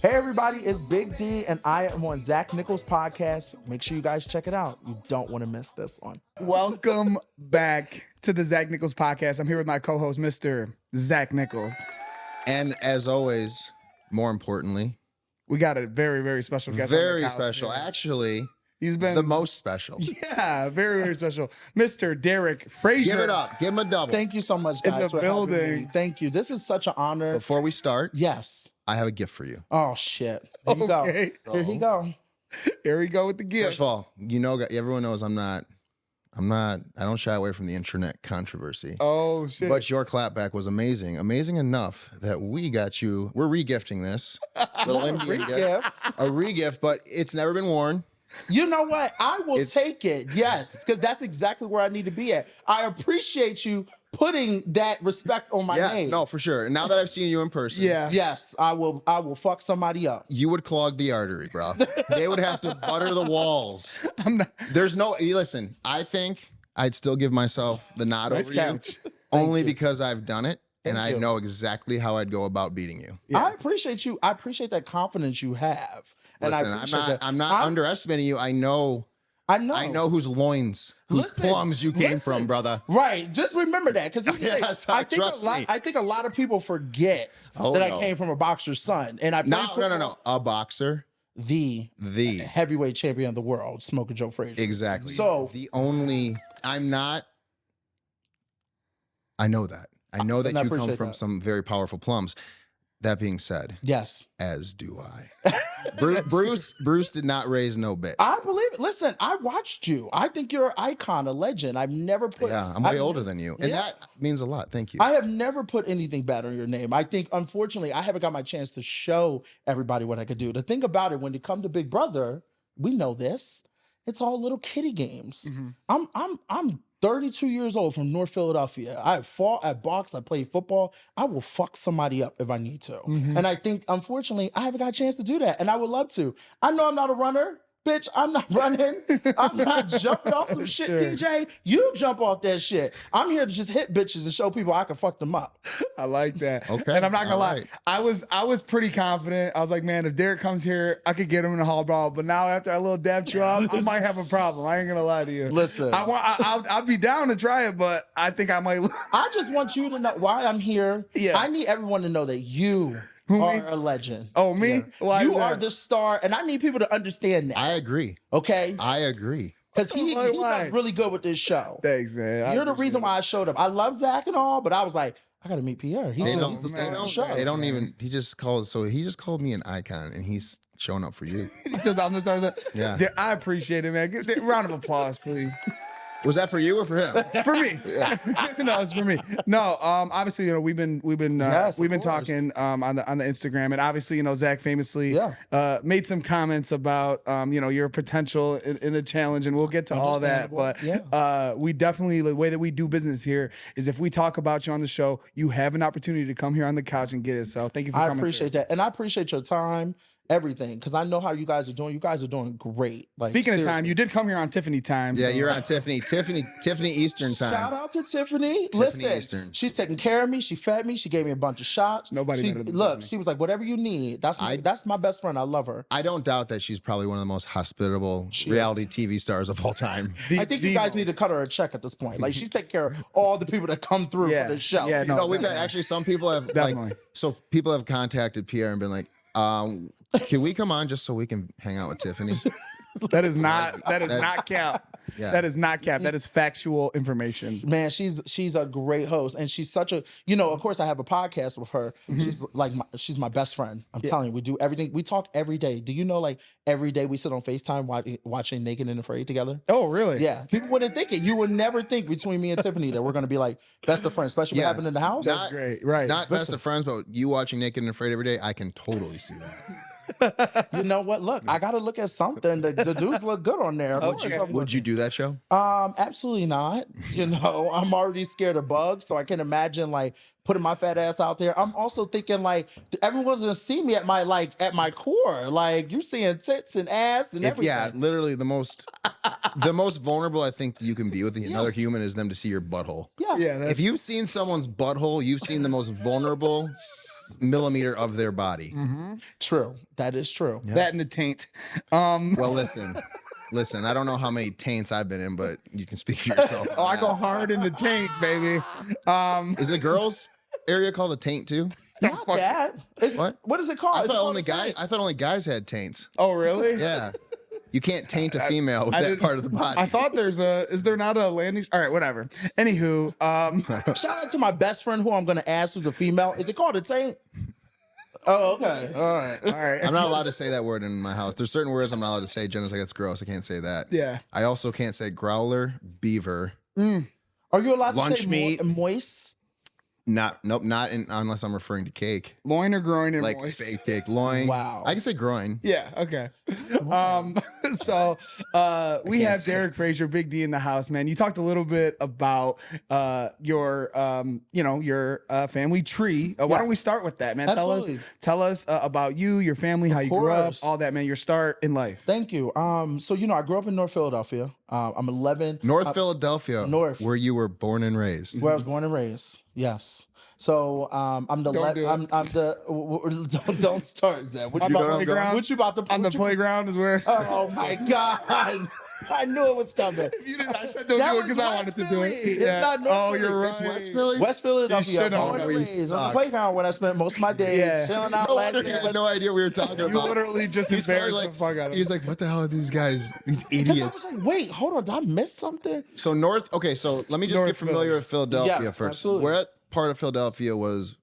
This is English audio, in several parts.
Hey everybody, it's Big D and I am on Zach Nichols' podcast. Make sure you guys check it out. You don't want to miss this one. Welcome back to the Zach Nichols podcast. I'm here with my co-host, Mr. Zach Nichols. And as always, more importantly, we got a very, very special guest. Very special. Here. Actually, he's been the most special. Yeah, very, very special. Mr. Derek Frazier. Give it up. Give him a double. Thank you so much, guys, in the building. Thank you. This is such an honor. Before we start, yes, I have a gift for you. Oh shit! Here you go. Here you go. Here we go with the gift. First of all, you know, everyone knows I don't shy away from the internet controversy. Oh shit! But your clapback was amazing enough that we're re-gifting this little Indian gift, a re-gift, but it's never been worn. You know what? I will take it. Yes, because that's exactly where I need to be at. I appreciate you putting that respect on my name. No, for sure. And now that I've seen you in person, yes, I will fuck somebody up. You would clog the artery, bro. They would have to butter the walls. Listen, I think I'd still give myself the nod over you, only because I've done it. And I know exactly how I'd go about beating you. Yeah. I appreciate you. I appreciate that confidence you have. And listen, I'm not underestimating you. I know whose loins, whose plums you came from, brother. Right. Just remember that. Because I think a lot of people forget that I came from a boxer's son. And No. A boxer. The heavyweight champion of the world, Smoker Joe Frazier. Exactly. So I know that. I know that you come from some very powerful plums. That being said, yes, as do I. Bruce did not raise no bitch. I believe it. Listen, I watched you. I think you're an icon, a legend. I've never put. Yeah, I'm way older than you, and that means a lot. Thank you. I have never put anything bad on your name. I think, unfortunately, I haven't got my chance to show everybody what I could do. The thing about it, when you come to Big Brother, we know this. It's all little kiddie games. Mm-hmm. I'm 32 years old from North Philadelphia. I fought, I boxed, I played football. I will fuck somebody up if I need to. Mm-hmm. And I think, unfortunately, I haven't got a chance to do that. And I would love to. I know I'm not a runner. Bitch, I'm not running. I'm not jumping off some shit, TJ. You jump off that shit. I'm here to just hit bitches and show people I can fuck them up. I like that. Okay. And I'm not gonna lie. I was pretty confident. I was like, man, if Derek comes here, I could get him in a hall brawl. But now after I little dab you off, I might have a problem. I ain't gonna lie to you. Listen, I'll be down to try it, but I think I might. I just want you to know why I'm here. Yeah. I need everyone to know that you are a legend. Oh, me? Yeah. Why you are the star, and I need people to understand that. I agree. Okay? I agree. Because he does really good with this show. Thanks, man. You're the reason why I showed up. I love Zach and all, but I was like, I got to meet Pierre. He's the star of the show. They don't even, he just called me an icon, and he's showing up for you. He says I'm the star. Yeah. I appreciate it, man. Round of applause, please. Was that for you or for him? For me. No, it's for me. No, obviously, we've been talking on the Instagram, and obviously, Zach famously made some comments about your potential in a challenge, and we'll get to all that. But we definitely, the way that we do business here is if we talk about you on the show, you have an opportunity to come here on the couch and get it. So thank you for coming. I appreciate that, and I appreciate your time. Everything, because I know how you guys are doing. You guys are doing great. Like, speaking of time, you did come here on Tiffany time. Yeah, you're on Tiffany Eastern time. Shout out to Tiffany. Listen, Eastern. She's taking care of me. She fed me. She gave me a bunch of shots. She was like, whatever you need. That's my best friend. I love her. I don't doubt that she's probably one of the most hospitable reality TV stars of all time. I think you guys need to cut her a check at this point. Like, she's taking care of all the people that come through for this show. Yeah, we've had actually some people have people have contacted Pierre and been like, can we come on just so we can hang out with Tiffany? That is not cap. Yeah. That is not cap. That is factual information. Man, she's a great host, and she's such a, of course I have a podcast with her. Mm-hmm. She's my best friend. I'm telling you, we do everything. We talk every day. Do you know, like, every day we sit on FaceTime watching Naked and Afraid together? Oh, really? Yeah. People wouldn't think it. You would never think between me and Tiffany that we're going to be like best of friends, especially what happened in the house. That's great. Right. Not best of friends, but you watching Naked and Afraid every day, I can totally see that. You know what? Look, I got to look at something. The dudes look good on there. Would you do that show? Absolutely not. I'm already scared of bugs, so I can imagine like putting my fat ass out there, I'm also thinking like everyone's gonna see me at my core. Like you're seeing tits and ass and everything. Yeah, literally the most vulnerable I think you can be with another human is them to see your butthole. Yeah. If you've seen someone's butthole, you've seen the most vulnerable millimeter of their body. True. That is true. Yeah. That and the taint. Well, listen, I don't know how many taints I've been in, but you can speak for yourself. I go hard in the taint, baby. Is the girls' area called a taint too? Not that. What is it called? I thought only guys had taints. Oh, really? Yeah. You can't taint a female with that part of the body. I thought is there not a landing? All right, whatever. Anywho, shout out to my best friend who I'm going to ask who's a female. Is it called a taint? Oh, okay. All right. I'm not allowed to say that word in my house. There's certain words I'm not allowed to say. Jenna's like, that's gross. I can't say that. Yeah. I also can't say growler, beaver. Are you allowed lunch to say meat, moist? Not unless I'm referring to cake. Loin or groin and like moist. Baked cake, loin. Wow. I can say groin. Yeah. Okay. So we have Derek Frazier, Big D in the house, man. You talked a little bit about your family tree. Why don't we start with that, man? Absolutely. Tell us about you, your family, how you grew up, all that, man. Your start in life. Thank you. So I grew up in North Philadelphia. I'm 11. North Philadelphia. North. Where you were born and raised. Where I was born and raised. Yes. So I'm the don't start, Zach. What you about to on the playground is where. Oh my God. I knew it was coming. If you didn't, I said don't do it because I wanted to do it. It's not North Philly. You're right. It's West Philly. West Philadelphia. Born and raised on the playground when I spent most of my days chilling out. No wonder he had no idea we were talking about. You literally just embarrassed the fuck out of me. He's like, what the hell are these guys? These idiots. I was like, wait, hold on. Did I miss something? So let me just get familiar with Philadelphia first. Absolutely. Where part of Philadelphia was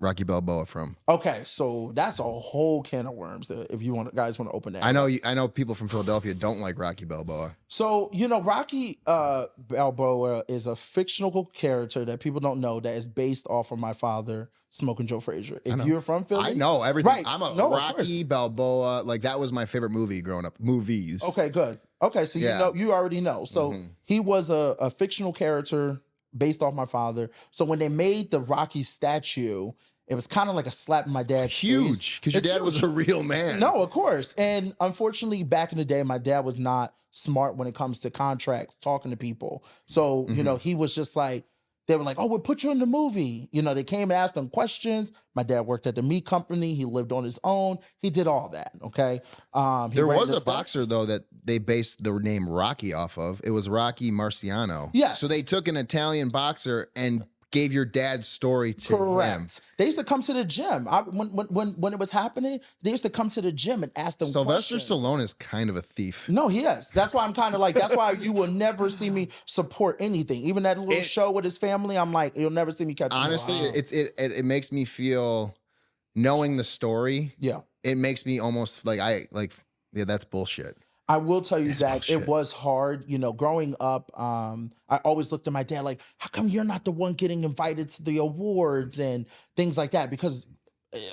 Rocky Balboa from? Okay, so that's a whole can of worms that if you guys want to open that. I know people from Philadelphia don't like Rocky Balboa. So, Rocky Balboa is a fictional character that people don't know that is based off of my father, Smoking Joe Frazier. If you're from Philly, I know everything. Right. I'm a Rocky Balboa. Like that was my favorite movie growing up. Movies. Okay, good. Okay, so you already know. So he was a fictional character based off my father. So when they made the Rocky statue, it was kind of like a slap in my dad's face. Huge, because your dad was a real man. No, of course. And unfortunately, back in the day, my dad was not smart when it comes to contracts, talking to people. So, he was just like, they were like, oh, we'll put you in the movie. They came and asked him questions. My dad worked at the meat company. He lived on his own. He did all that, okay? There was a boxer, though, that they based the name Rocky off of. It was Rocky Marciano. Yes. So they took an Italian boxer and gave your dad's story to him. They used to come to the gym. When it was happening, they used to come to the gym and ask them Sylvester questions. Stallone is kind of a thief. No, he is. That's why I'm kind of like, that's why you will never see me support anything. Even that little show with his family, I'm like, you'll never see me catch. Honestly, it makes me feel, knowing the story, it makes me almost like, that's bullshit. I will tell you, Zach, it was hard. Growing up, I always looked at my dad like, how come you're not the one getting invited to the awards and things like that? Because,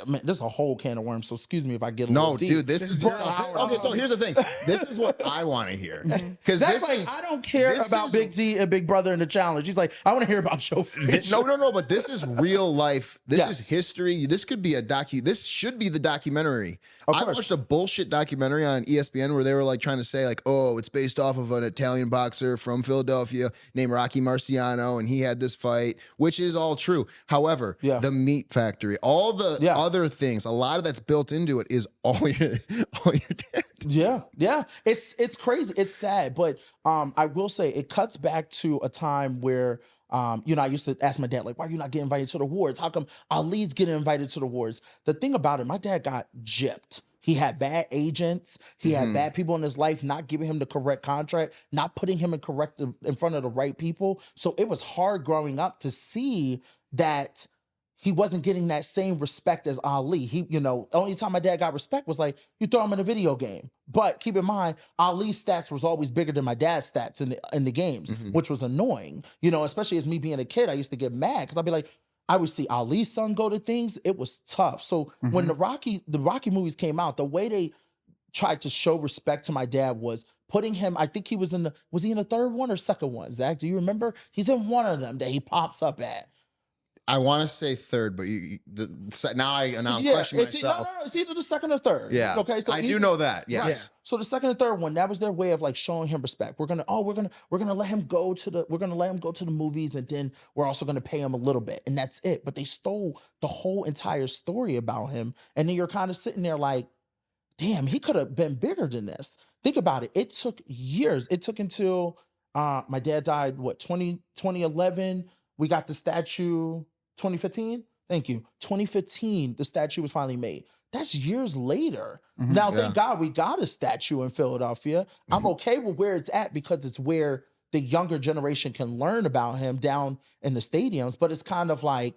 man, this is a whole can of worms. So excuse me if I get a little deep. No, dude, this is just okay. So here's the thing. This is what I want to hear, because I don't care about Big D and Big Brother and the challenge. He's like, I want to hear about Joe Frazier. No. But this is real life. This is history. This could be This should be the documentary. I watched a bullshit documentary on ESPN where they were like trying to say like, oh, it's based off of an Italian boxer from Philadelphia named Rocky Marciano, and he had this fight, which is all true. However, the meat factory, all the other things, a lot of that's built into it is all your dad. Yeah. It's crazy. It's sad, but I will say it cuts back to a time where I used to ask my dad, like, why are you not getting invited to the awards? How come Ali's getting invited to the awards? The thing about it, my dad got gypped. He had bad agents. He had bad people in his life not giving him the correct contract, not putting him in front of the right people. So it was hard growing up to see that he wasn't getting that same respect as Ali. The only time my dad got respect was like, you throw him in a video game. But keep in mind, Ali's stats was always bigger than my dad's stats in the games, which was annoying. Especially as me being a kid, I used to get mad because I'd be like, I would see Ali's son go to things. It was tough. So when the Rocky movies came out, the way they tried to show respect to my dad was putting him, I think he was in the third one or second one? Zach, do you remember? He's in one of them that he pops up at. I want to say third, but now I'm questioning myself. It's either the second or third. Yeah. Okay. So I do know that. Yes. Right. So the second and third one, that was their way of like showing him respect. We're gonna let him go to the movies, and then we're also gonna pay him a little bit, and that's it. But they stole the whole entire story about him, and then you're kind of sitting there like, damn, he could have been bigger than this. Think about it. It took years. It took until my dad died. 2011. We got the statue. 2015? Thank you. 2015, the statue was finally made. That's years later. Mm-hmm. Now, thank God we got a statue in Philadelphia. Mm-hmm. I'm okay with where it's at because it's where the younger generation can learn about him down in the stadiums. But it's kind of like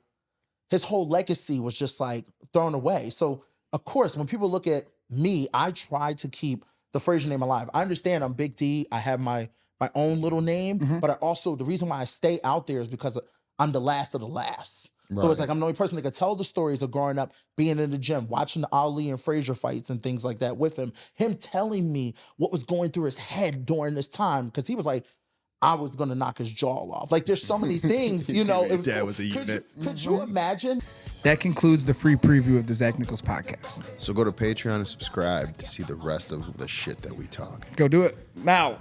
his whole legacy was just like thrown away. So, of course, when people look at me, I try to keep the Frazier name alive. I understand I'm Big D. I have my own little name. Mm-hmm. But the reason why I stay out there is because I'm the last of the last. Right. So it's like I'm the only person that could tell the stories of growing up, being in the gym, watching the Ali and Frazier fights and things like that with him. Him telling me what was going through his head during this time, because he was like, I was going to knock his jaw off. Like, there's so many things, you know. It was a unit. Could you imagine? That concludes the free preview of the Zach Nichols podcast. So go to Patreon and subscribe to see the rest of the shit that we talk. Go do it now.